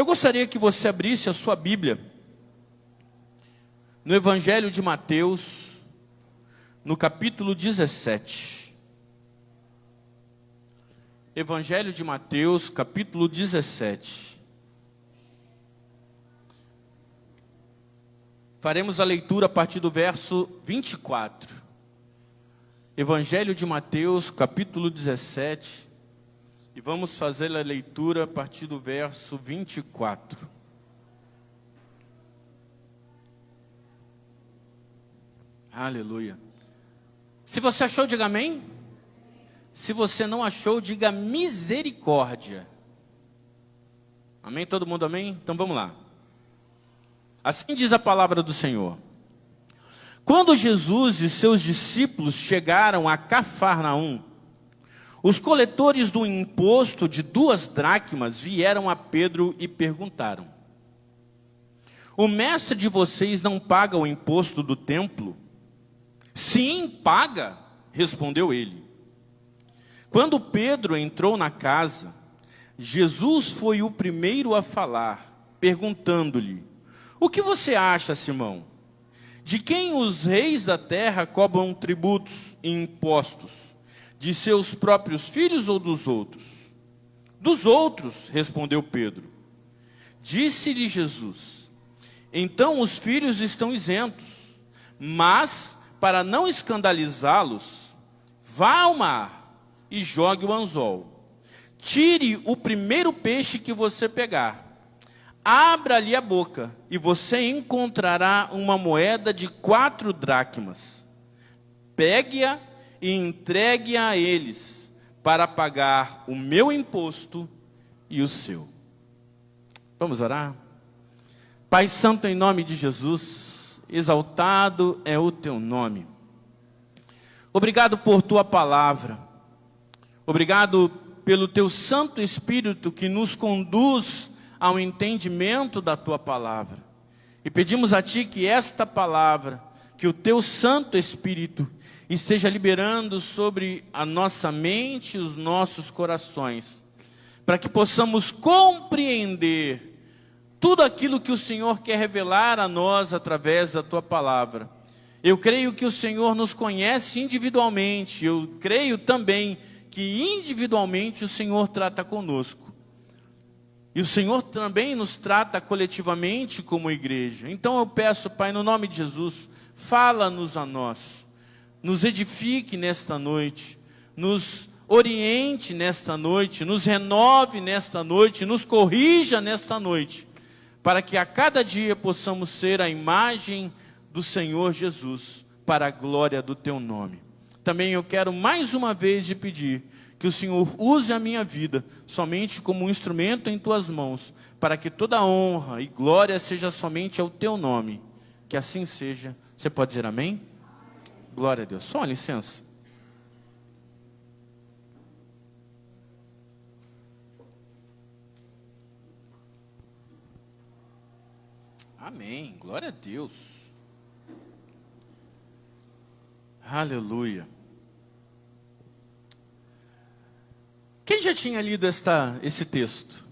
Eu gostaria que você abrisse a sua Bíblia no Evangelho de Mateus, no capítulo 17. Evangelho de Mateus, capítulo 17. Faremos a leitura a partir do verso 24. Evangelho de Mateus, capítulo 17. E vamos fazer a leitura a partir do verso 24. Aleluia. Se você achou, diga amém. Se você não achou, diga misericórdia. Amém? Todo mundo amém? Então vamos lá. Assim diz a palavra do Senhor. Quando Jesus e seus discípulos chegaram a Cafarnaum, os coletores do imposto de 2 dracmas vieram a Pedro e perguntaram: o mestre de vocês não paga o imposto do templo? Sim, paga, respondeu ele. Quando Pedro entrou na casa, Jesus foi o primeiro a falar, perguntando-lhe: o que você acha, Simão? De quem os reis da terra cobram tributos e impostos? De seus próprios filhos ou dos outros? Dos outros, respondeu Pedro. Disse-lhe Jesus: então os filhos estão isentos, mas, para não escandalizá-los, vá ao mar e jogue o anzol. Tire o primeiro peixe que você pegar. Abra-lhe a boca, e você encontrará uma moeda de 4 dracmas. Pegue-a e entregue-a a eles, para pagar o meu imposto e o seu. Vamos orar? Pai Santo, em nome de Jesus, exaltado é o teu nome. Obrigado por tua palavra. Obrigado pelo teu Santo Espírito que nos conduz ao entendimento da tua palavra. E pedimos a ti que esta palavra, que o teu Santo Espírito esteja liberando sobre a nossa mente e os nossos corações, para que possamos compreender tudo aquilo que o Senhor quer revelar a nós através da tua palavra. Eu creio que o Senhor nos conhece individualmente, eu creio também que individualmente o Senhor trata conosco. E o Senhor também nos trata coletivamente como igreja. Então eu peço, Pai, no nome de Jesus, fala-nos a nós. Nos edifique nesta noite, nos oriente nesta noite, nos renove nesta noite, nos corrija nesta noite, para que a cada dia possamos ser a imagem do Senhor Jesus, para a glória do teu nome. Também eu quero mais uma vez te pedir que o Senhor use a minha vida somente como um instrumento em tuas mãos, para que toda honra e glória seja somente ao teu nome. Que assim seja. Você pode dizer amém? Glória a Deus. Só uma licença. Amém. Glória a Deus. Aleluia. Quem já tinha lido esse texto?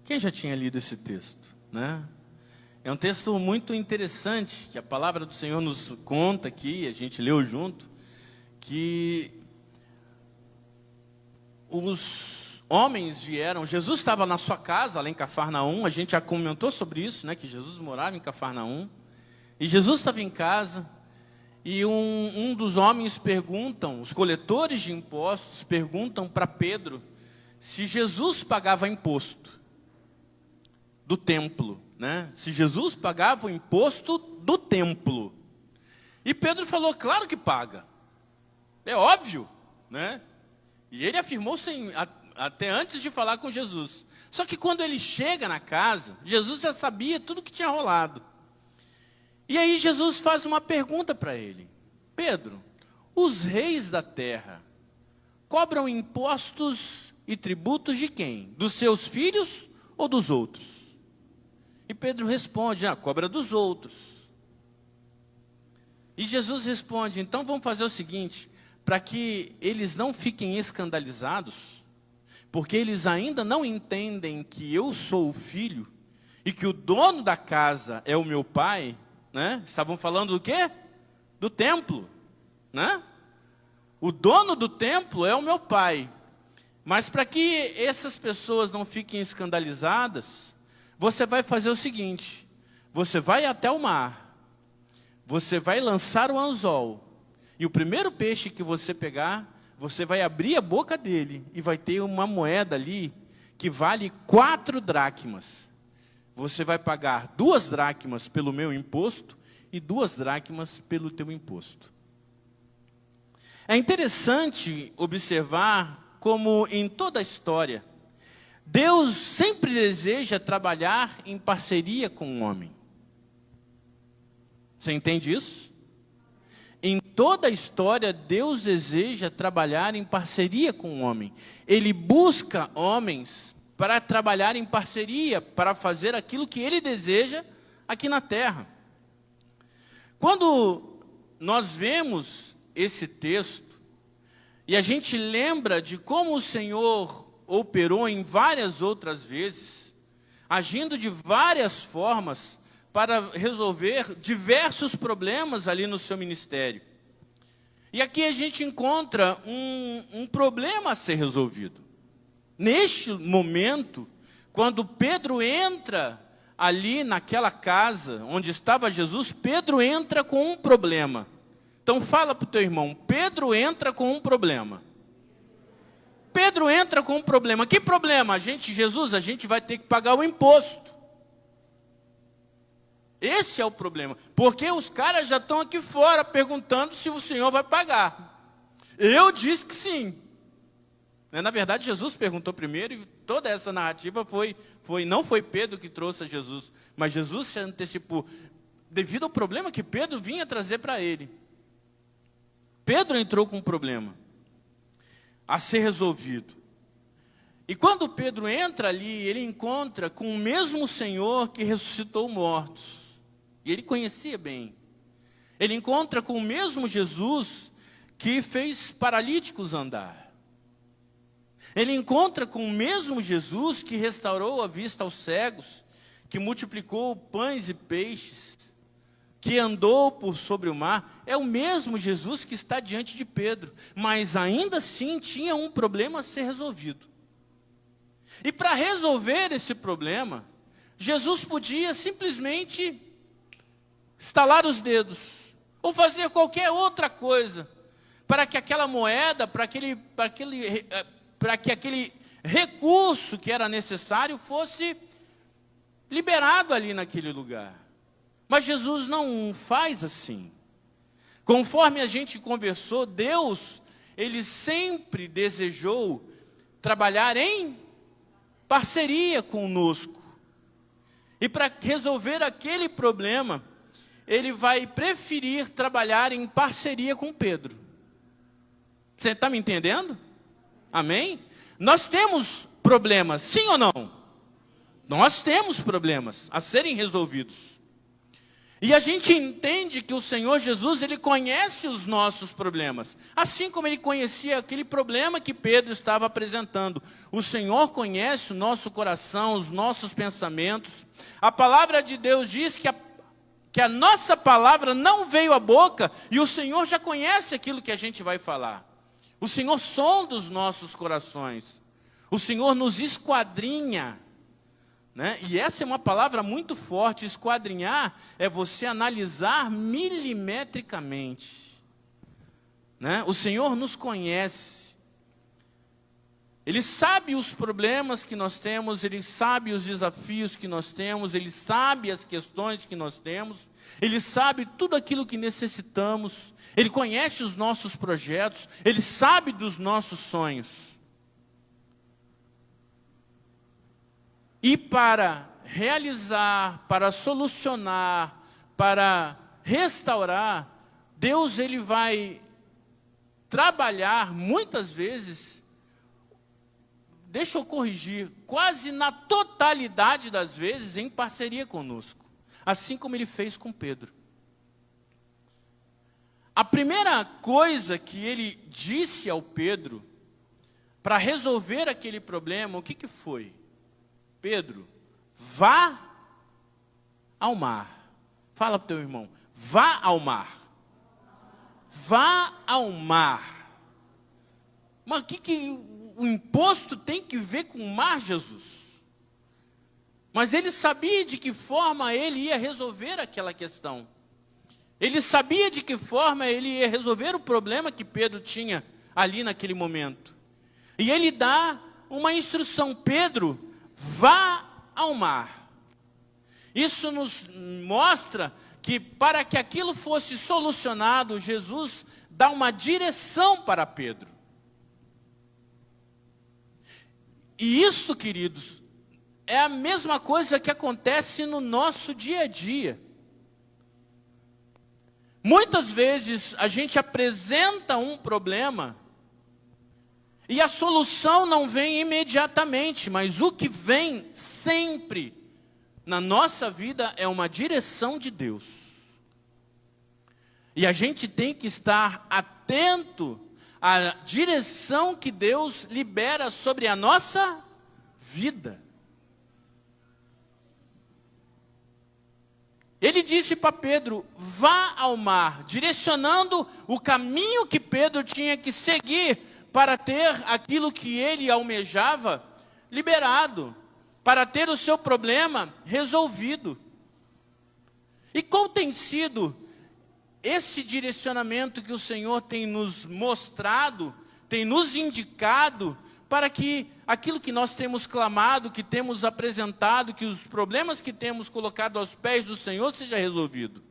Quem já tinha lido esse texto, né? É um texto muito interessante, que a palavra do Senhor nos conta aqui, a gente leu junto, que os homens vieram, Jesus estava na sua casa, lá em Cafarnaum, a gente já comentou sobre isso, né, que Jesus morava em Cafarnaum, e Jesus estava em casa, e um dos homens perguntam, os coletores de impostos perguntam para Pedro, se Jesus pagava imposto do templo, né? Se Jesus pagava o imposto do templo. E Pedro falou, claro que paga. É óbvio, né? E ele afirmou até antes de falar com Jesus. Só que quando ele chega na casa, Jesus já sabia tudo que tinha rolado. E aí Jesus faz uma pergunta para ele. Pedro, os reis da terra cobram impostos e tributos de quem? Dos seus filhos ou dos outros? E Pedro responde, cobra dos outros. E Jesus responde, então vamos fazer o seguinte, para que eles não fiquem escandalizados, porque eles ainda não entendem que eu sou o filho, e que o dono da casa é o meu pai, né? Estavam falando do quê? Do templo, né? O dono do templo é o meu pai. Mas para que essas pessoas não fiquem escandalizadas, você vai fazer o seguinte: você vai até o mar, você vai lançar o anzol, e o primeiro peixe que você pegar, você vai abrir a boca dele, e vai ter uma moeda ali, que vale 4 dracmas. Você vai pagar 2 dracmas pelo meu imposto, e 2 dracmas pelo teu imposto. É interessante observar como em toda a história, Deus sempre deseja trabalhar em parceria com o homem. Você entende isso? Em toda a história, Deus deseja trabalhar em parceria com o homem. Ele busca homens para trabalhar em parceria, para fazer aquilo que Ele deseja aqui na terra. Quando nós vemos esse texto, e a gente lembra de como o Senhor operou em várias outras vezes, agindo de várias formas para resolver diversos problemas ali no seu ministério. E aqui a gente encontra um problema a ser resolvido. Neste momento, quando Pedro entra ali naquela casa onde estava Jesus, Pedro entra com um problema. Então fala para o teu irmão, Pedro entra com um problema. Pedro entra com um problema. Que problema? Jesus, a gente vai ter que pagar o imposto. Esse é o problema. Porque os caras já estão aqui fora perguntando se o Senhor vai pagar. Eu disse que sim. Na verdade, Jesus perguntou primeiro e toda essa narrativa não foi Pedro que trouxe a Jesus, mas Jesus se antecipou devido ao problema que Pedro vinha trazer para ele. Pedro entrou com um problema a ser resolvido. E quando Pedro entra ali, ele encontra com o mesmo Senhor que ressuscitou mortos. E ele conhecia bem. Ele encontra com o mesmo Jesus que fez paralíticos andar. Ele encontra com o mesmo Jesus que restaurou a vista aos cegos, que multiplicou pães e peixes, que andou por sobre o mar. É o mesmo Jesus que está diante de Pedro, mas ainda assim tinha um problema a ser resolvido. E para resolver esse problema, Jesus podia simplesmente estalar os dedos, ou fazer qualquer outra coisa, para que aquela moeda, para que aquele recurso que era necessário fosse liberado ali naquele lugar. Mas Jesus não faz assim. Conforme a gente conversou, Deus, Ele sempre desejou trabalhar em parceria conosco. E para resolver aquele problema, Ele vai preferir trabalhar em parceria com Pedro. Você está me entendendo? Amém? Nós temos problemas, sim ou não? Nós temos problemas a serem resolvidos. E a gente entende que o Senhor Jesus, Ele conhece os nossos problemas. Assim como Ele conhecia aquele problema que Pedro estava apresentando. O Senhor conhece o nosso coração, os nossos pensamentos. A palavra de Deus diz que a nossa palavra não veio à boca e o Senhor já conhece aquilo que a gente vai falar. O Senhor sonda os nossos corações. O Senhor nos esquadrinha. Né? E essa é uma palavra muito forte. Esquadrinhar é você analisar milimetricamente. Né? O Senhor nos conhece. Ele sabe os problemas que nós temos, Ele sabe os desafios que nós temos, Ele sabe as questões que nós temos, Ele sabe tudo aquilo que necessitamos, Ele conhece os nossos projetos, Ele sabe dos nossos sonhos. E para realizar, para solucionar, para restaurar, Deus Ele vai trabalhar muitas vezes, deixa eu corrigir, quase na totalidade das vezes em parceria conosco. Assim como Ele fez com Pedro. A primeira coisa que Ele disse ao Pedro, para resolver aquele problema, o que foi? Pedro, vá ao mar. Fala para o teu irmão, vá ao mar. Vá ao mar. Mas o que o imposto tem que ver com o mar, Jesus? Mas ele sabia de que forma ele ia resolver aquela questão. Ele sabia de que forma ele ia resolver o problema que Pedro tinha ali naquele momento. E ele dá uma instrução: Pedro, vá ao mar. Isso nos mostra que para que aquilo fosse solucionado, Jesus dá uma direção para Pedro. E isso, queridos, é a mesma coisa que acontece no nosso dia a dia. Muitas vezes a gente apresenta um problema e a solução não vem imediatamente, mas o que vem sempre na nossa vida é uma direção de Deus. E a gente tem que estar atento à direção que Deus libera sobre a nossa vida. Ele disse para Pedro, vá ao mar, direcionando o caminho que Pedro tinha que seguir para ter aquilo que ele almejava liberado, para ter o seu problema resolvido. E qual tem sido esse direcionamento que o Senhor tem nos mostrado, tem nos indicado, para que aquilo que nós temos clamado, que temos apresentado, que os problemas que temos colocado aos pés do Senhor seja resolvido?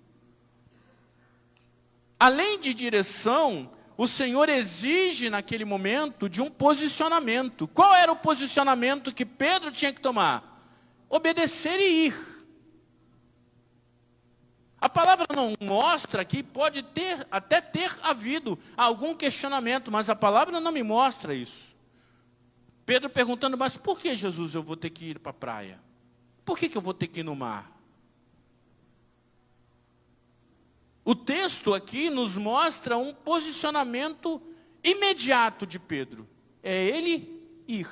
Além de direção, o Senhor exige naquele momento de um posicionamento. Qual era o posicionamento que Pedro tinha que tomar? Obedecer e ir. A palavra não mostra que pode até ter havido algum questionamento, mas a palavra não me mostra isso. Pedro perguntando, mas por que, Jesus, eu vou ter que ir para a praia? Por que eu vou ter que ir no mar? O texto aqui nos mostra um posicionamento imediato de Pedro. É ele ir,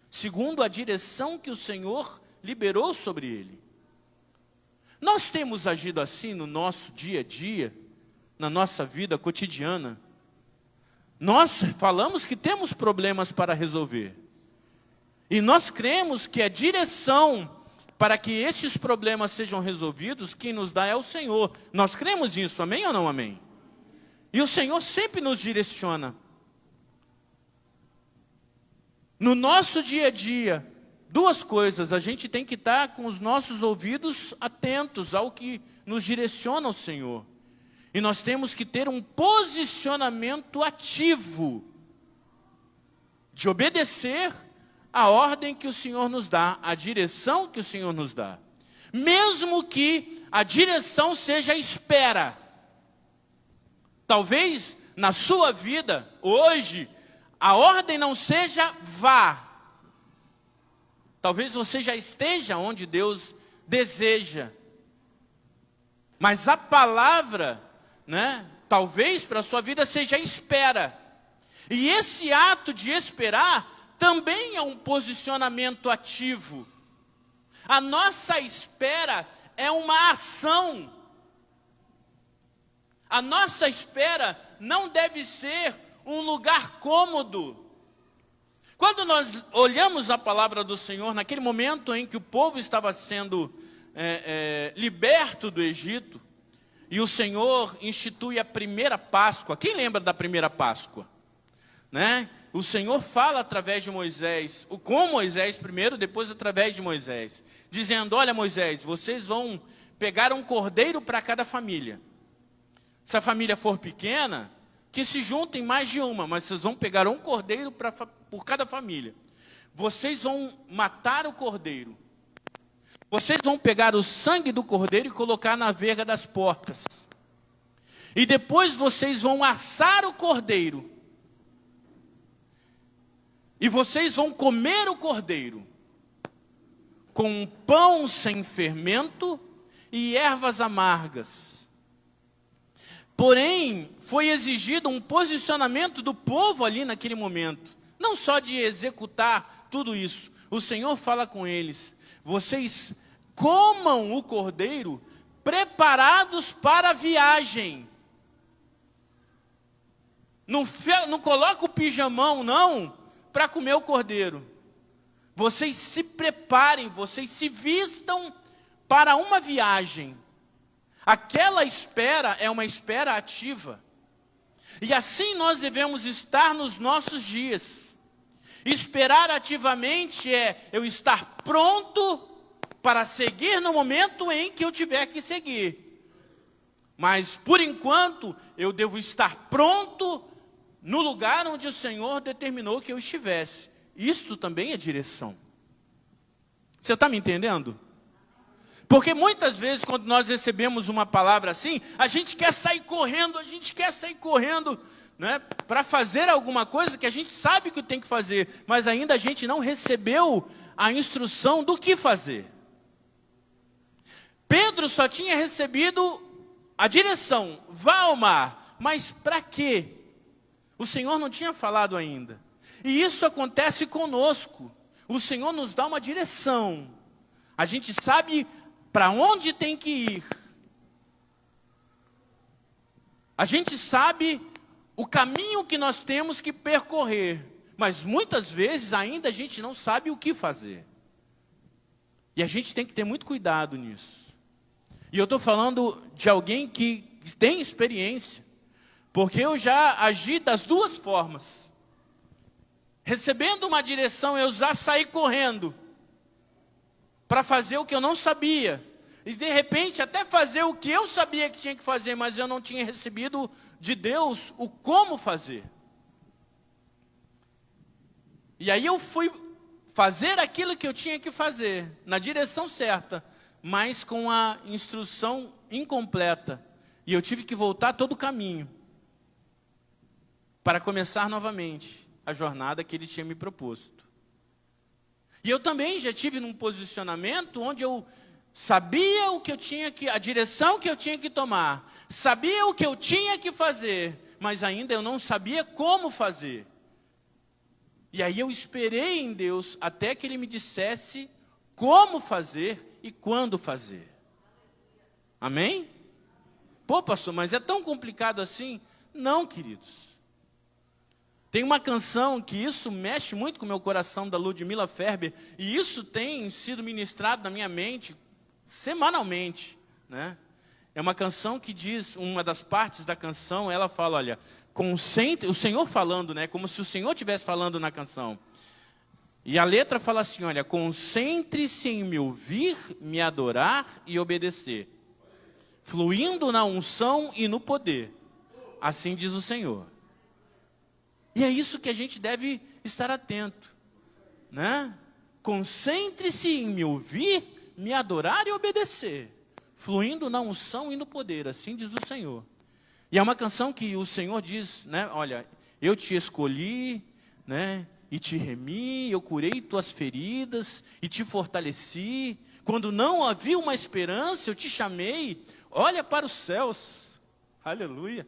segundo a direção que o Senhor liberou sobre ele. Nós temos agido assim no nosso dia a dia, na nossa vida cotidiana. Nós falamos que temos problemas para resolver. E nós cremos que a direção para que estes problemas sejam resolvidos, quem nos dá é o Senhor. Nós cremos nisso, amém ou não amém? E o Senhor sempre nos direciona. No nosso dia a dia, duas coisas: a gente tem que estar com os nossos ouvidos atentos ao que nos direciona o Senhor. E nós temos que ter um posicionamento ativo de obedecer a ordem que o Senhor nos dá, a direção que o Senhor nos dá. Mesmo que a direção seja espera. Talvez na sua vida, hoje, a ordem não seja vá. Talvez você já esteja onde Deus deseja. Mas a palavra, talvez para a sua vida seja espera. E esse ato de esperar também é um posicionamento ativo. A nossa espera é uma ação. A nossa espera não deve ser um lugar cômodo. Quando nós olhamos a palavra do Senhor, naquele momento em que o povo estava sendo liberto do Egito, e o Senhor institui a primeira Páscoa. Quem lembra da primeira Páscoa? O Senhor fala através de Moisés, com Moisés primeiro, depois através de Moisés, dizendo, olha Moisés, vocês vão pegar um cordeiro para cada família. Se a família for pequena, que se juntem mais de uma, mas vocês vão pegar um cordeiro por cada família. Vocês vão matar o cordeiro. Vocês vão pegar o sangue do cordeiro e colocar na verga das portas. E depois vocês vão assar o cordeiro. E vocês vão comer o cordeiro com pão sem fermento e ervas amargas. Porém, foi exigido um posicionamento do povo ali naquele momento. Não só de executar tudo isso. O Senhor fala com eles, vocês comam o cordeiro preparados para a viagem. Não coloca o pijamão, não, para comer o cordeiro. Vocês se preparem, vocês se vistam para uma viagem. Aquela espera é uma espera ativa. E assim nós devemos estar nos nossos dias. Esperar ativamente é eu estar pronto para seguir no momento em que eu tiver que seguir. Mas, por enquanto, eu devo estar pronto no lugar onde o Senhor determinou que eu estivesse. Isto também é direção. Você está me entendendo? Porque muitas vezes, quando nós recebemos uma palavra assim, a gente quer sair correndo, né, para fazer alguma coisa que a gente sabe que tem que fazer, mas ainda a gente não recebeu a instrução do que fazer. Pedro só tinha recebido a direção, vá ao mar, mas para quê? O Senhor não tinha falado ainda. E isso acontece conosco. O Senhor nos dá uma direção. A gente sabe para onde tem que ir. A gente sabe o caminho que nós temos que percorrer. Mas muitas vezes ainda a gente não sabe o que fazer. E a gente tem que ter muito cuidado nisso. E eu estou falando de alguém que tem experiência. Porque eu já agi das duas formas. Recebendo uma direção, eu já saí correndo para fazer o que eu não sabia. E de repente até fazer o que eu sabia que tinha que fazer, mas eu não tinha recebido de Deus o como fazer. E aí eu fui fazer aquilo que eu tinha que fazer, na direção certa, mas com a instrução incompleta. E eu tive que voltar todo o caminho para começar novamente a jornada que Ele tinha me proposto. E eu também já tive num posicionamento onde eu sabia o que eu tinha que, a direção que eu tinha que tomar, sabia o que eu tinha que fazer, mas ainda eu não sabia como fazer. E aí eu esperei em Deus até que Ele me dissesse como fazer e quando fazer. Amém? Pô, pastor, mas é tão complicado assim? Não, queridos. Tem uma canção que isso mexe muito com o meu coração, da Ludmila Ferber, e isso tem sido ministrado na minha mente semanalmente, né? É uma canção que diz, uma das partes da canção, ela fala, olha, concentre, o Senhor falando, né? Como se o Senhor estivesse falando na canção. E a letra fala assim, olha, concentre-se em me ouvir, me adorar e obedecer, fluindo na unção e no poder. Assim diz o Senhor. E é isso que a gente deve estar atento, né? Concentre-se em me ouvir, me adorar e obedecer, fluindo na unção e no poder, assim diz o Senhor. E é uma canção que o Senhor diz, né? Olha, eu te escolhi, né? E te remi, eu curei tuas feridas e te fortaleci. Quando não havia uma esperança, eu te chamei. Olha para os céus, aleluia.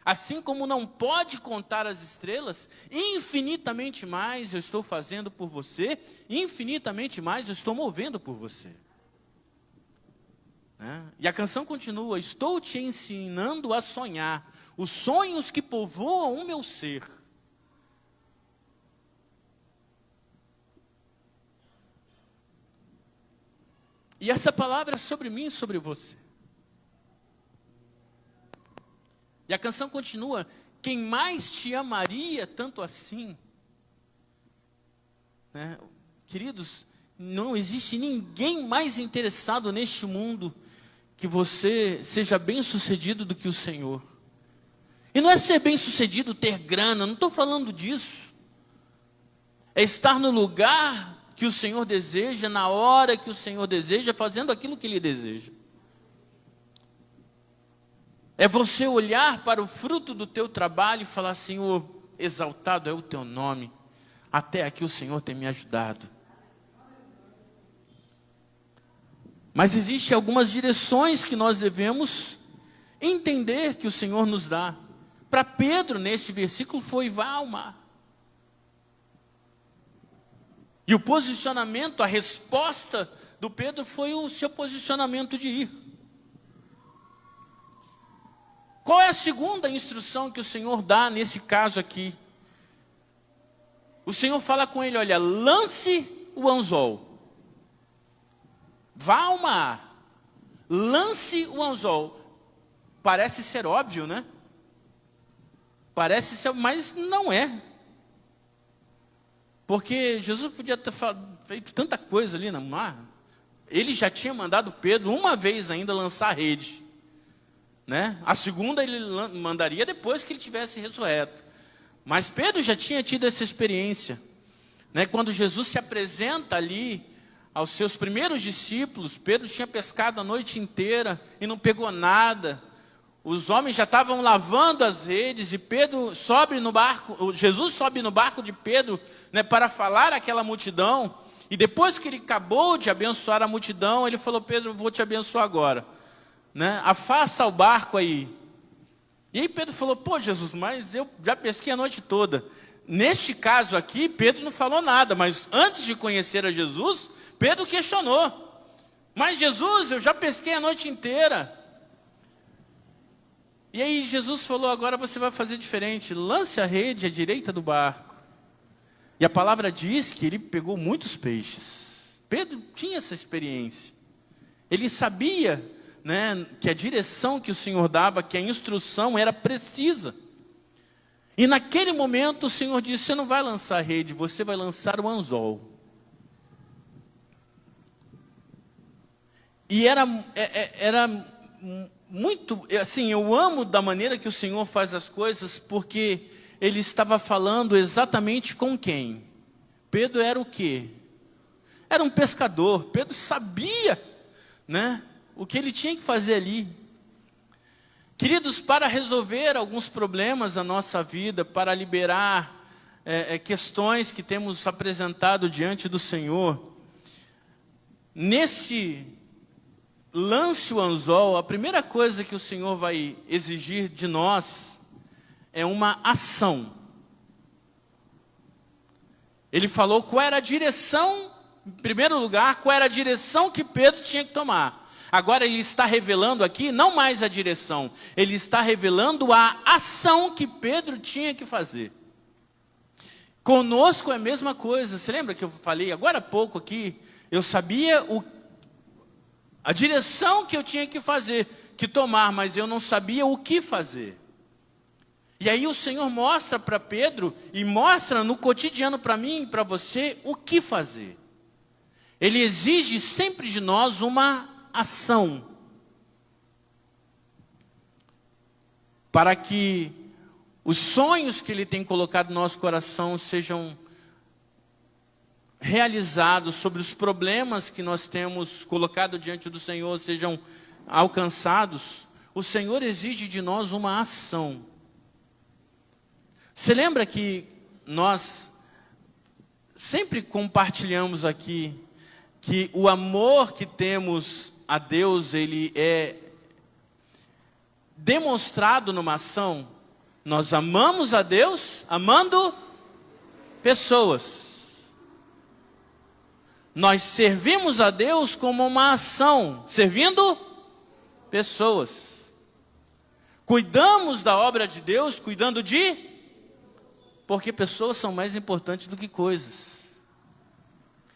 Assim como não pode contar as estrelas, infinitamente mais eu estou fazendo por você, infinitamente mais eu estou movendo por você. E a canção continua, estou te ensinando a sonhar, os sonhos que povoam o meu ser. E essa palavra é sobre mim e sobre você. E a canção continua, quem mais te amaria tanto assim? Né? Queridos, não existe ninguém mais interessado neste mundo que você seja bem-sucedido do que o Senhor. E não é ser bem-sucedido, ter grana, não estou falando disso. É estar no lugar que o Senhor deseja, na hora que o Senhor deseja, fazendo aquilo que Ele deseja. É você olhar para o fruto do teu trabalho e falar, Senhor, exaltado é o teu nome. Até aqui o Senhor tem me ajudado. Mas existem algumas direções que nós devemos entender que o Senhor nos dá. Para Pedro, nesse versículo, foi vá ao mar. E o posicionamento, a resposta do Pedro foi o seu posicionamento de ir. Qual é a segunda instrução que o Senhor dá nesse caso aqui? O Senhor fala com ele, olha, lance o anzol. Vá ao mar, lance o anzol. Parece ser óbvio, né? Parece ser, mas não é. Porque Jesus podia ter feito tanta coisa ali no mar. Ele já tinha mandado Pedro uma vez ainda lançar a rede, né? A segunda ele mandaria depois que ele tivesse ressurreto. Mas Pedro já tinha tido essa experiência, né? Quando Jesus se apresenta ali aos seus primeiros discípulos, Pedro tinha pescado a noite inteira e não pegou nada. Os homens já estavam lavando as redes e Pedro sobe no barco, Jesus sobe no barco de Pedro, né, para falar àquela multidão. E depois que ele acabou de abençoar a multidão, ele falou, Pedro, vou te abençoar agora, né? Afasta o barco aí. E aí Pedro falou, pô Jesus, mas eu já pesquei a noite toda. Neste caso aqui, Pedro não falou nada, mas antes de conhecer a Jesus, Pedro questionou. Mas Jesus, eu já pesquei a noite inteira. E aí Jesus falou, agora você vai fazer diferente, lance a rede à direita do barco. E a palavra diz que ele pegou muitos peixes. Pedro tinha essa experiência. Ele sabia, né, que a direção que o Senhor dava, que a instrução era precisa. E naquele momento o Senhor disse, você não vai lançar a rede, você vai lançar o anzol. E era muito, assim, eu amo da maneira que o Senhor faz as coisas, porque ele estava falando exatamente com quem? Pedro era o quê? Era um pescador. Pedro sabia, né, o que ele tinha que fazer ali. Queridos, para resolver alguns problemas na nossa vida, para liberar questões que temos apresentado diante do Senhor, nesse lance o anzol, a primeira coisa que o Senhor vai exigir de nós é uma ação. Ele falou qual era a direção, em primeiro lugar, qual era a direção que Pedro tinha que tomar. Agora ele está revelando aqui, não mais a direção, ele está revelando a ação que Pedro tinha que fazer. Conosco é a mesma coisa. Você lembra que eu falei agora há pouco aqui? Eu sabia a direção que eu tinha que fazer, que tomar, mas eu não sabia o que fazer. E aí o Senhor mostra para Pedro, e mostra no cotidiano para mim e para você, o que fazer. Ele exige sempre de nós uma ação. Para que os sonhos que Ele tem colocado no nosso coração sejam realizados, sobre os problemas que nós temos colocado diante do Senhor sejam alcançados, o Senhor exige de nós uma ação. Você lembra que nós sempre compartilhamos aqui que o amor que temos a Deus, ele é demonstrado numa ação? Nós amamos a Deus amando pessoas. Nós servimos a Deus como uma ação, servindo pessoas. Cuidamos da obra de Deus, cuidando porque pessoas são mais importantes do que coisas.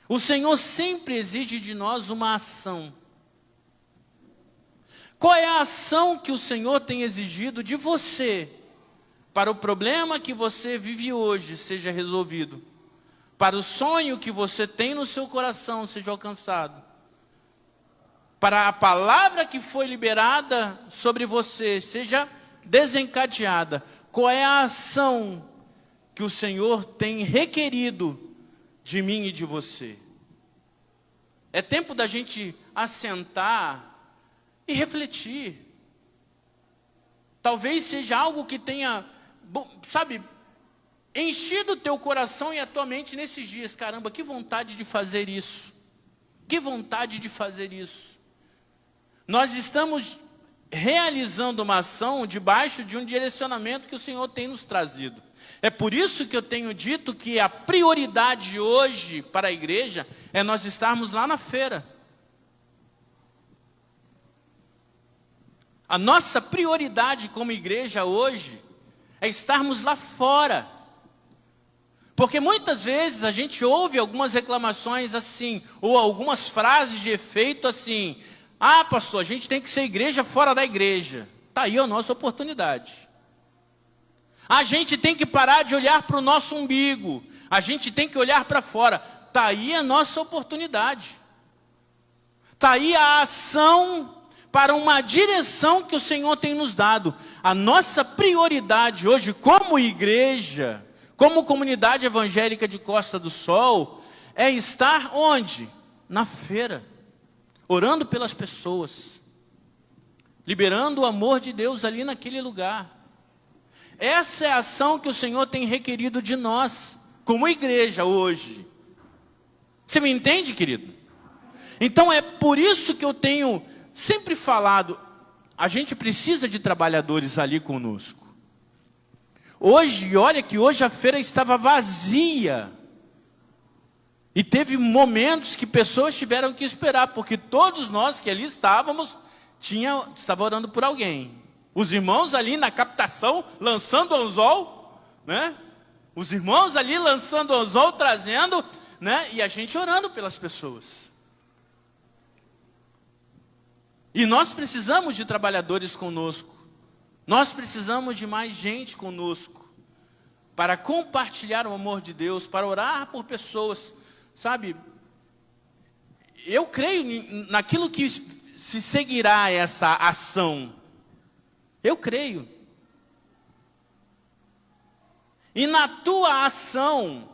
O Senhor sempre exige de nós uma ação. Qual é a ação que o Senhor tem exigido de você, para o problema que você vive hoje seja resolvido? Para o sonho que você tem no seu coração seja alcançado? Para a palavra que foi liberada sobre você seja desencadeada? Qual é a ação que o Senhor tem requerido de mim e de você? É tempo da gente assentar e refletir. Talvez seja algo que tenha, sabe, enchido o teu coração e a tua mente nesses dias. Caramba, que vontade de fazer isso. Que vontade de fazer isso. Nós estamos realizando uma ação debaixo de um direcionamento que o Senhor tem nos trazido. É por isso que eu tenho dito que a prioridade hoje para a igreja é nós estarmos lá na feira. A nossa prioridade como igreja hoje é estarmos lá fora. Porque muitas vezes a gente ouve algumas reclamações assim, ou algumas frases de efeito assim: ah, pastor, a gente tem que ser igreja fora da igreja. Está aí a nossa oportunidade. A gente tem que parar de olhar para o nosso umbigo. A gente tem que olhar para fora. Está aí a nossa oportunidade. Está aí a ação para uma direção que o Senhor tem nos dado. A nossa prioridade hoje como igreja, como comunidade evangélica de Costa do Sol, é estar onde? Na feira, orando pelas pessoas, liberando o amor de Deus ali naquele lugar. Essa é a ação que o Senhor tem requerido de nós, como igreja hoje. Você me entende, querido? Então é por isso que eu tenho sempre falado, a gente precisa de trabalhadores ali conosco. Hoje, olha que hoje a feira estava vazia. E teve momentos que pessoas tiveram que esperar, porque todos nós que ali estávamos, estavam orando por alguém. Os irmãos ali na captação, lançando anzol, né? Os irmãos ali lançando anzol, trazendo, né? E a gente orando pelas pessoas. E nós precisamos de trabalhadores conosco. Nós precisamos de mais gente conosco. Para compartilhar o amor de Deus, para orar por pessoas. Sabe, eu creio naquilo que se seguirá essa ação. Eu creio. E na tua ação,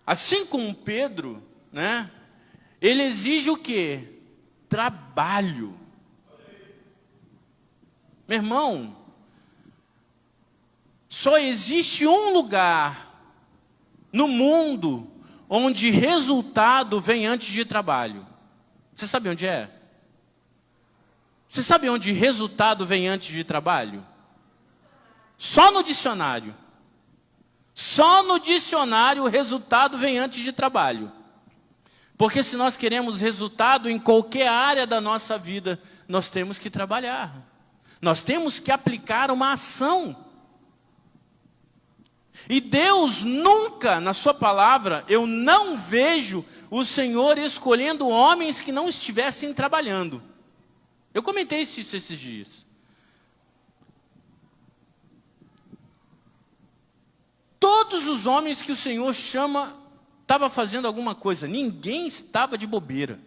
assim como Pedro, né? Ele exige o quê? Trabalho. Meu irmão, só existe um lugar no mundo onde resultado vem antes de trabalho. Você sabe onde é? Você sabe onde resultado vem antes de trabalho? Só no dicionário. Só no dicionário o resultado vem antes de trabalho. Porque se nós queremos resultado em qualquer área da nossa vida, nós temos que trabalhar. Nós temos que aplicar uma ação. E Deus nunca, na sua palavra, eu não vejo o Senhor escolhendo homens que não estivessem trabalhando. Eu comentei isso esses dias. Todos os homens que o Senhor chama, estavam fazendo alguma coisa. Ninguém estava de bobeira.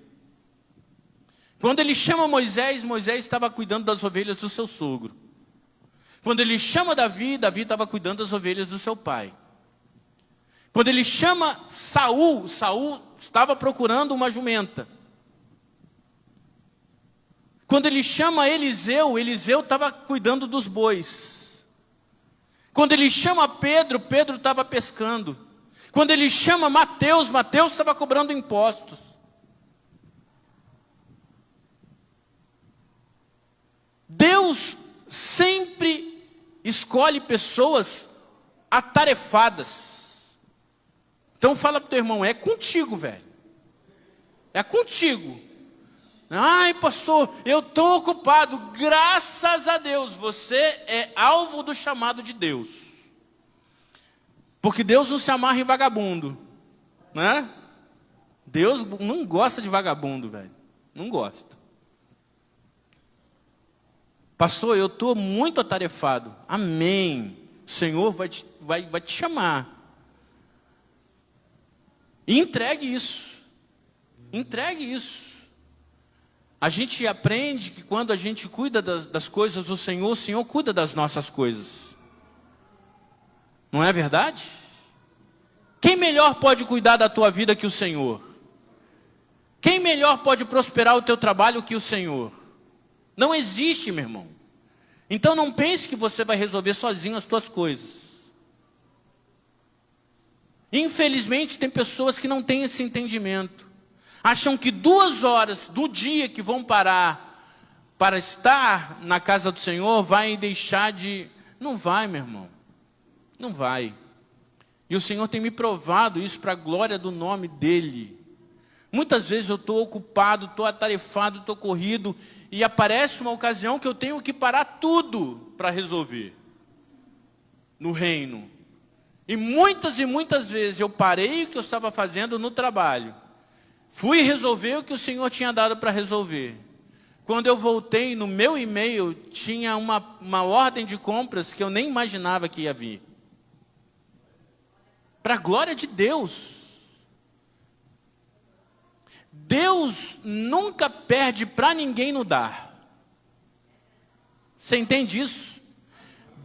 Quando Ele chama Moisés, Moisés estava cuidando das ovelhas do seu sogro. Quando Ele chama Davi, Davi estava cuidando das ovelhas do seu pai. Quando Ele chama Saul, Saul estava procurando uma jumenta. Quando Ele chama Eliseu, Eliseu estava cuidando dos bois. Quando Ele chama Pedro, Pedro estava pescando. Quando Ele chama Mateus, Mateus estava cobrando impostos. Deus sempre escolhe pessoas atarefadas. Então fala para o teu irmão, é contigo, velho. É contigo. Ai, pastor, eu estou ocupado. Graças a Deus, você é alvo do chamado de Deus. Porque Deus não se amarra em vagabundo, né? Deus não gosta de vagabundo, velho. Não gosta. Pastor, eu estou muito atarefado. Amém. O Senhor vai te chamar. E entregue isso. Entregue isso. A gente aprende que quando a gente cuida das coisas do Senhor, o Senhor cuida das nossas coisas. Não é verdade? Quem melhor pode cuidar da tua vida que o Senhor? Quem melhor pode prosperar o teu trabalho que o Senhor? Não existe, meu irmão. Então não pense que você vai resolver sozinho as tuas coisas. Infelizmente tem pessoas que não têm esse entendimento. Acham que 2 horas do dia que vão parar para estar na casa do Senhor vai deixar de... Não vai, meu irmão. Não vai. E o Senhor tem me provado isso para a glória do nome dEle. Muitas vezes eu estou ocupado, estou atarefado, estou corrido, e aparece uma ocasião que eu tenho que parar tudo para resolver no reino. E muitas vezes eu parei o que eu estava fazendo no trabalho, fui resolver o que o Senhor tinha dado para resolver. Quando eu voltei, no meu e-mail tinha uma ordem de compras que eu nem imaginava que ia vir. Para a glória de Deus. Deus nunca perde para ninguém no dar. Você entende isso?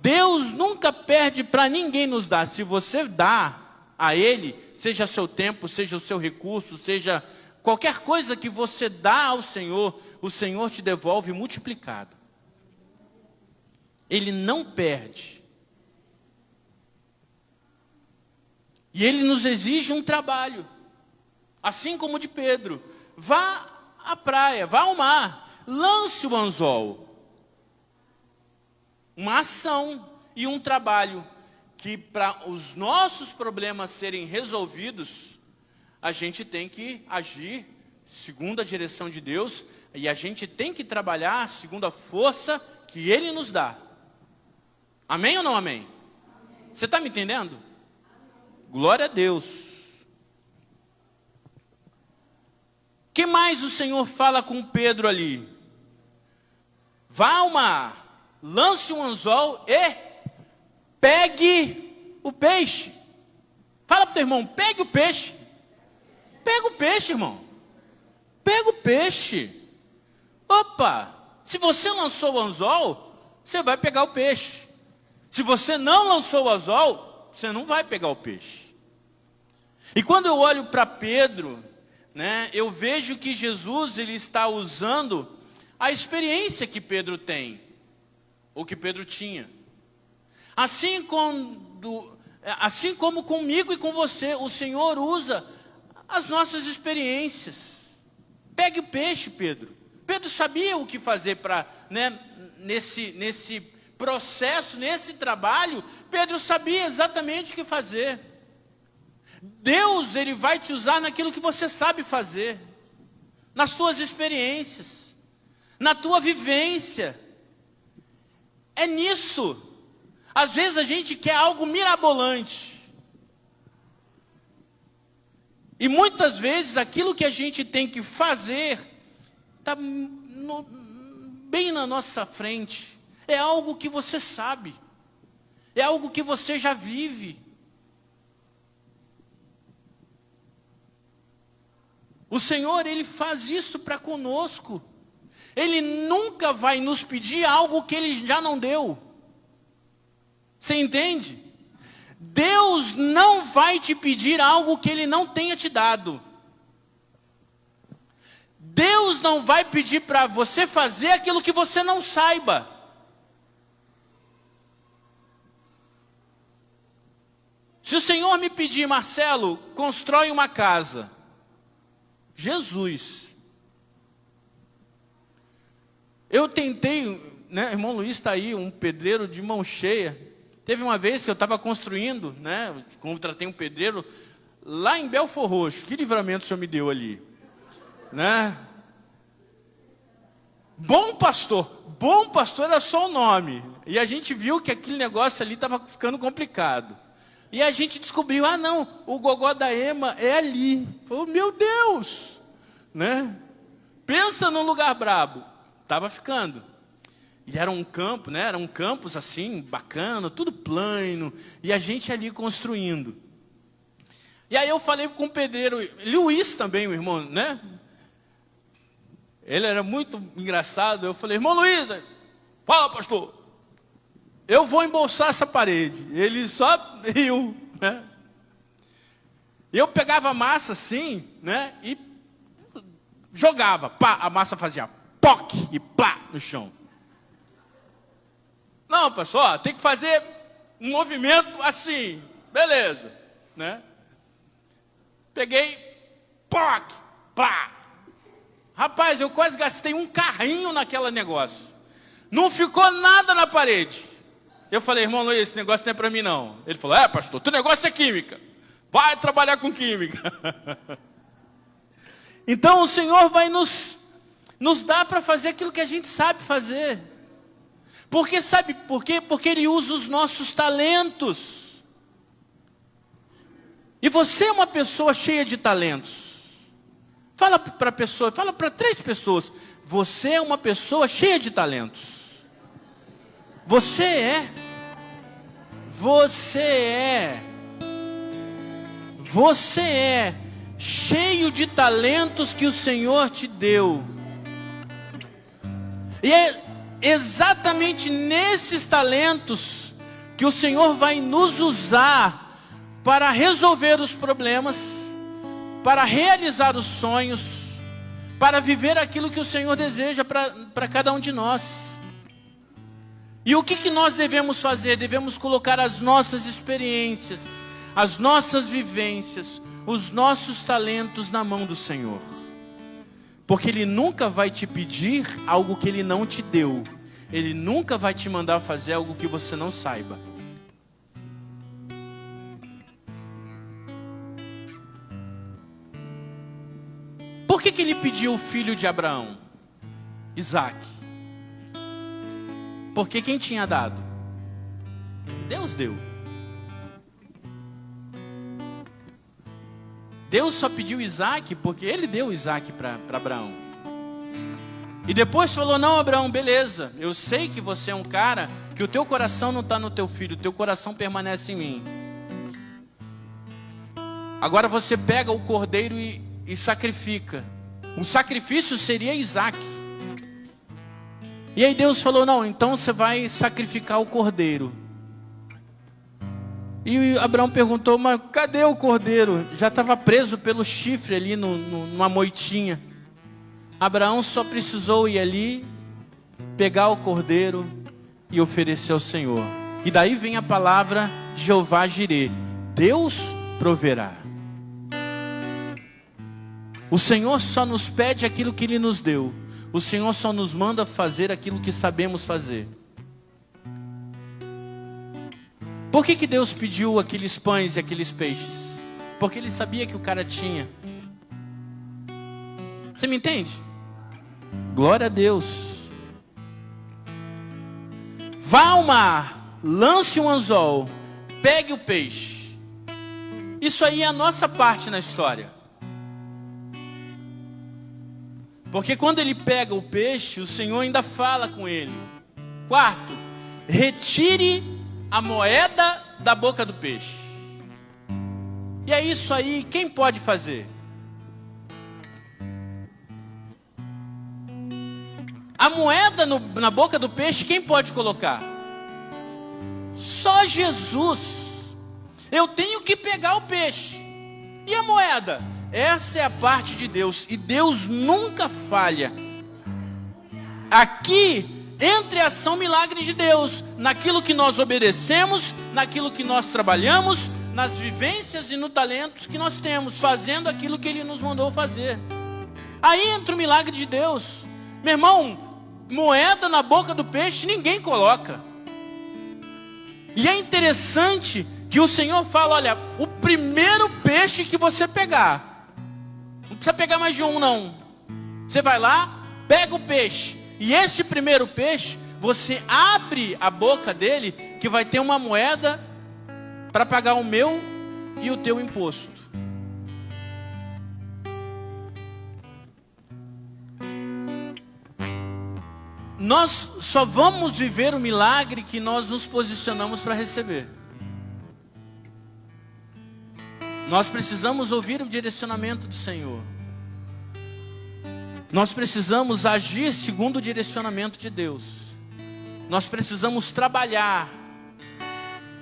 Deus nunca perde para ninguém nos dar. Se você dá a Ele, seja seu tempo, seja o seu recurso, seja qualquer coisa que você dá ao Senhor, o Senhor te devolve multiplicado. Ele não perde. E Ele nos exige um trabalho. Assim como o de Pedro, vá à praia, vá ao mar, lance o anzol. Uma ação e um trabalho que para os nossos problemas serem resolvidos, a gente tem que agir segundo a direção de Deus e a gente tem que trabalhar segundo a força que Ele nos dá. Amém ou não amém? Você está me entendendo? Glória a Deus. O que mais o Senhor fala com Pedro ali? Vá ao mar, lance um anzol e pegue o peixe. Fala para o teu irmão, pegue o peixe. Pega o peixe, irmão. Pega o peixe. Opa, se você lançou o anzol, você vai pegar o peixe. Se você não lançou o anzol, você não vai pegar o peixe. E quando eu olho para Pedro, né, eu vejo que Jesus ele está usando a experiência que Pedro tem, ou que Pedro tinha. Assim como comigo e com você, o Senhor usa as nossas experiências. Pegue o peixe, Pedro. Pedro sabia o que fazer para, né, nesse processo, nesse trabalho, Pedro sabia exatamente o que fazer. Deus, Ele vai te usar naquilo que você sabe fazer, nas suas experiências, na tua vivência. É nisso. Às vezes a gente quer algo mirabolante. E muitas vezes aquilo que a gente tem que fazer está bem na nossa frente. É algo que você sabe. É algo que você já vive. O Senhor, Ele faz isso para conosco. Ele nunca vai nos pedir algo que Ele já não deu. Você entende? Deus não vai te pedir algo que Ele não tenha te dado. Deus não vai pedir para você fazer aquilo que você não saiba. Se o Senhor me pedir, Marcelo, constrói uma casa. Jesus. Eu tentei, né, irmão Luiz está aí, um pedreiro de mão cheia. Teve uma vez que eu estava construindo, né, contratei um pedreiro lá em Belfor Roxo. Que livramento o Senhor me deu ali, né? Bom pastor era só o nome. E a gente viu que aquele negócio ali estava ficando complicado. E a gente descobriu, não, o gogó da Ema é ali. Oh, meu Deus! Né? Pensa num lugar brabo. Estava ficando. E era um campo, né? Era um campus assim, bacana, tudo plano. E a gente ali construindo. E aí eu falei com o pedreiro, Luiz também, o irmão, né? Ele era muito engraçado. Eu falei, irmão Luiz, fala pastor. Eu vou embolsar essa parede. Ele só riu, né? Eu pegava a massa assim, né? E jogava, pá, a massa fazia poc e plá no chão. Não, pessoal, tem que fazer um movimento assim, beleza, né? Peguei, poc, plá. Rapaz, eu quase gastei um carrinho naquele negócio. Não ficou nada na parede. Eu falei, irmão Luiz, esse negócio não é para mim não. Ele falou, pastor, teu negócio é química. Vai trabalhar com química. Então o Senhor vai nos dar para fazer aquilo que a gente sabe fazer. Porque sabe por quê? Porque Ele usa os nossos talentos. E você é uma pessoa cheia de talentos. Fala para pessoa, fala para 3 pessoas. Você é uma pessoa cheia de talentos. Você é. Você é. Você é cheio de talentos que o Senhor te deu. E é exatamente nesses talentos que o Senhor vai nos usar para resolver os problemas, para realizar os sonhos, para viver aquilo que o Senhor deseja para cada um de nós. E o que nós devemos fazer? Devemos colocar as nossas experiências, as nossas vivências, os nossos talentos na mão do Senhor. Porque Ele nunca vai te pedir algo que Ele não te deu. Ele nunca vai te mandar fazer algo que você não saiba. Por que Ele pediu o filho de Abraão? Isaac. Porque quem tinha dado? Deus deu. Deus só pediu Isaac porque Ele deu Isaac para Abraão. E depois falou, não, Abraão, beleza, eu sei que você é um cara, que o teu coração não está no teu filho, o teu coração permanece em mim. Agora você pega o cordeiro e sacrifica. O sacrifício seria Isaac. E aí Deus falou, não, então você vai sacrificar o cordeiro. E Abraão perguntou, mas cadê o cordeiro? Já estava preso pelo chifre ali numa moitinha. Abraão só precisou ir ali, pegar o cordeiro e oferecer ao Senhor. E daí vem a palavra de Jeová Jirê, Deus proverá. O Senhor só nos pede aquilo que Ele nos deu. O Senhor só nos manda fazer aquilo que sabemos fazer. Por que Deus pediu aqueles pães e aqueles peixes? Porque Ele sabia que o cara tinha. Você me entende? Glória a Deus. Vá ao mar, lance um anzol, pegue o peixe. Isso aí é a nossa parte na história. Porque quando ele pega o peixe, o Senhor ainda fala com ele. 4, retire a moeda da boca do peixe. E é isso aí, quem pode fazer? A moeda na boca do peixe, quem pode colocar? Só Jesus. Eu tenho que pegar o peixe. E a moeda? Essa é a parte de Deus. E Deus nunca falha. Aqui entra a ação milagre de Deus. Naquilo que nós obedecemos, naquilo que nós trabalhamos, nas vivências e no talentos que nós temos, fazendo aquilo que Ele nos mandou fazer. Aí entra o milagre de Deus. Meu irmão, moeda na boca do peixe ninguém coloca. E é interessante que o Senhor fala, olha, o primeiro peixe que você pegar, não precisa pegar mais de um não. Você vai lá, pega o peixe. E esse primeiro peixe, você abre a boca dele, que vai ter uma moeda para pagar o meu e o teu imposto. Nós só vamos viver o milagre que nós nos posicionamos para receber. Nós precisamos ouvir o direcionamento do Senhor. Nós precisamos agir segundo o direcionamento de Deus. Nós precisamos trabalhar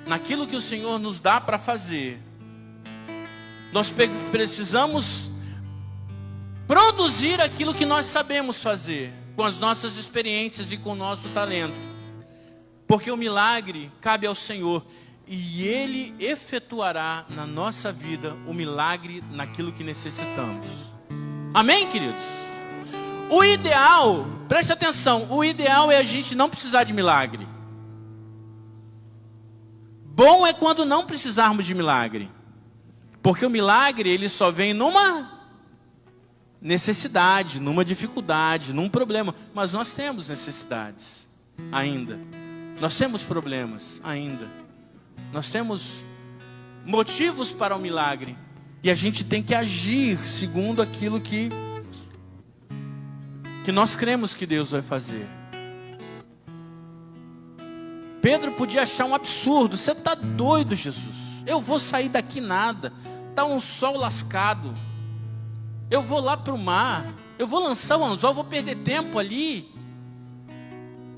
naquilo que o Senhor nos dá para fazer. Nós precisamos produzir aquilo que nós sabemos fazer, com as nossas experiências e com o nosso talento. Porque o milagre cabe ao Senhor. E Ele efetuará na nossa vida o milagre naquilo que necessitamos. Amém, queridos? O ideal, preste atenção, o ideal é a gente não precisar de milagre. Bom é quando não precisarmos de milagre. Porque o milagre, ele só vem numa necessidade, numa dificuldade, num problema. Mas nós temos necessidades ainda. Nós temos problemas ainda. Nós temos motivos para o milagre. E a gente tem que agir segundo aquilo que nós cremos que Deus vai fazer. Pedro podia achar um absurdo. Você está doido, Jesus? Eu vou sair daqui nada. Está um sol lascado. Eu vou lá para o mar. Eu vou lançar o anzol, vou perder tempo ali.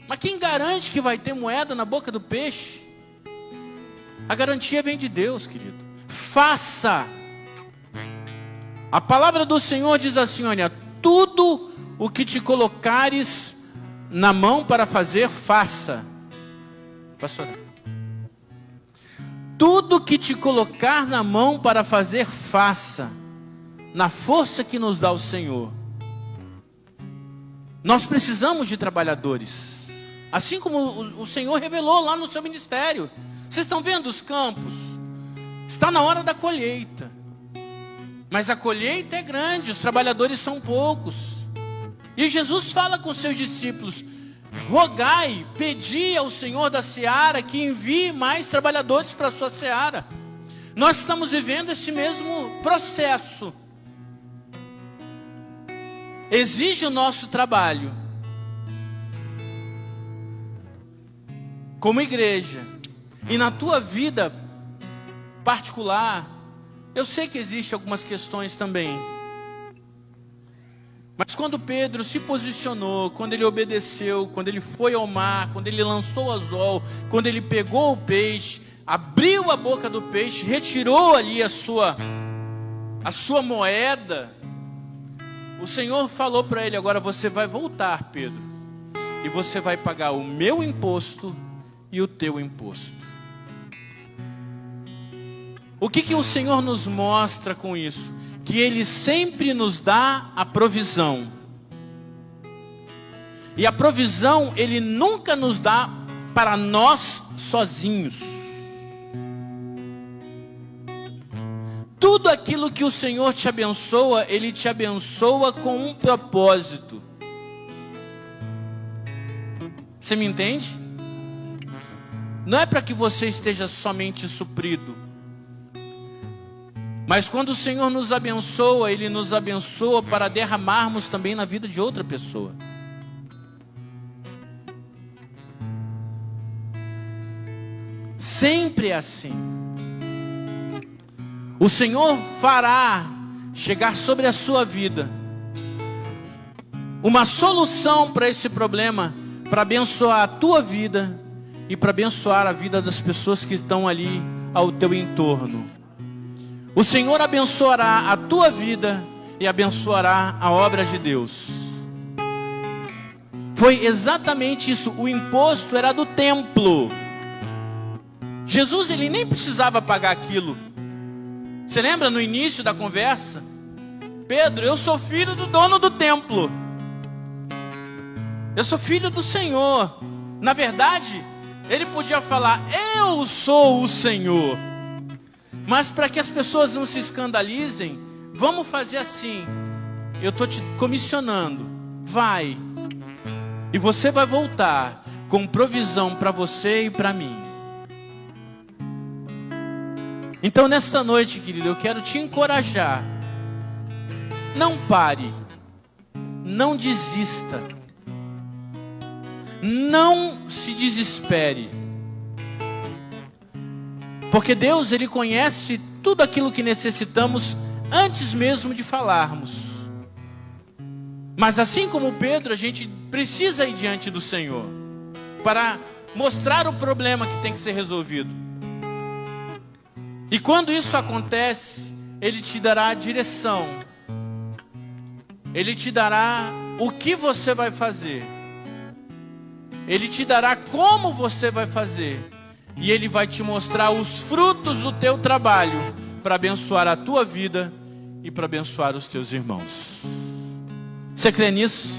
Mas quem garante que vai ter moeda na boca do peixe? A garantia vem de Deus, querido. Faça. A palavra do Senhor diz assim, olha, tudo o que te colocares na mão para fazer, faça. Pastor, tudo que te colocar na mão para fazer, faça, na força que nos dá o Senhor. Nós precisamos de trabalhadores, assim como o Senhor revelou lá no seu ministério. Vocês estão vendo os campos? Está na hora da colheita, mas a colheita é grande, os trabalhadores são poucos. E Jesus fala com os seus discípulos: rogai, pedi ao Senhor da seara que envie mais trabalhadores para a sua seara. Nós estamos vivendo esse mesmo processo. Exige o nosso trabalho como igreja. E na tua vida particular, eu sei que existem algumas questões também. Mas quando Pedro se posicionou, quando ele obedeceu, quando ele foi ao mar, quando ele lançou o anzol, quando ele pegou o peixe, abriu a boca do peixe, retirou ali a sua moeda, o Senhor falou para ele: agora você vai voltar, Pedro, e você vai pagar o meu imposto e o teu imposto. O que o Senhor nos mostra com isso? Que Ele sempre nos dá a provisão. E a provisão Ele nunca nos dá para nós sozinhos. Tudo aquilo que o Senhor te abençoa, Ele te abençoa com um propósito. Você me entende? Não é para que você esteja somente suprido. Mas quando o Senhor nos abençoa, Ele nos abençoa para derramarmos também na vida de outra pessoa. Sempre é assim. O Senhor fará chegar sobre a sua vida uma solução para esse problema, para abençoar a tua vida e para abençoar a vida das pessoas que estão ali ao teu entorno. O Senhor abençoará a tua vida e abençoará a obra de Deus. Foi exatamente isso. O imposto era do templo. Jesus, ele nem precisava pagar aquilo. Você lembra no início da conversa? Pedro, eu sou filho do dono do templo. Eu sou filho do Senhor. Na verdade, ele podia falar: eu sou o Senhor. Mas para que as pessoas não se escandalizem, vamos fazer assim: eu estou te comissionando, vai, e você vai voltar com provisão para você e para mim. Então nesta noite, querido, eu quero te encorajar. Não pare, não desista, não se desespere. Porque Deus, Ele conhece tudo aquilo que necessitamos antes mesmo de falarmos. Mas assim como Pedro, a gente precisa ir diante do Senhor para mostrar o problema que tem que ser resolvido. E quando isso acontece, Ele te dará a direção. Ele te dará o que você vai fazer. Ele te dará como você vai fazer. E Ele vai te mostrar os frutos do teu trabalho para abençoar a tua vida e para abençoar os teus irmãos. Você crê nisso?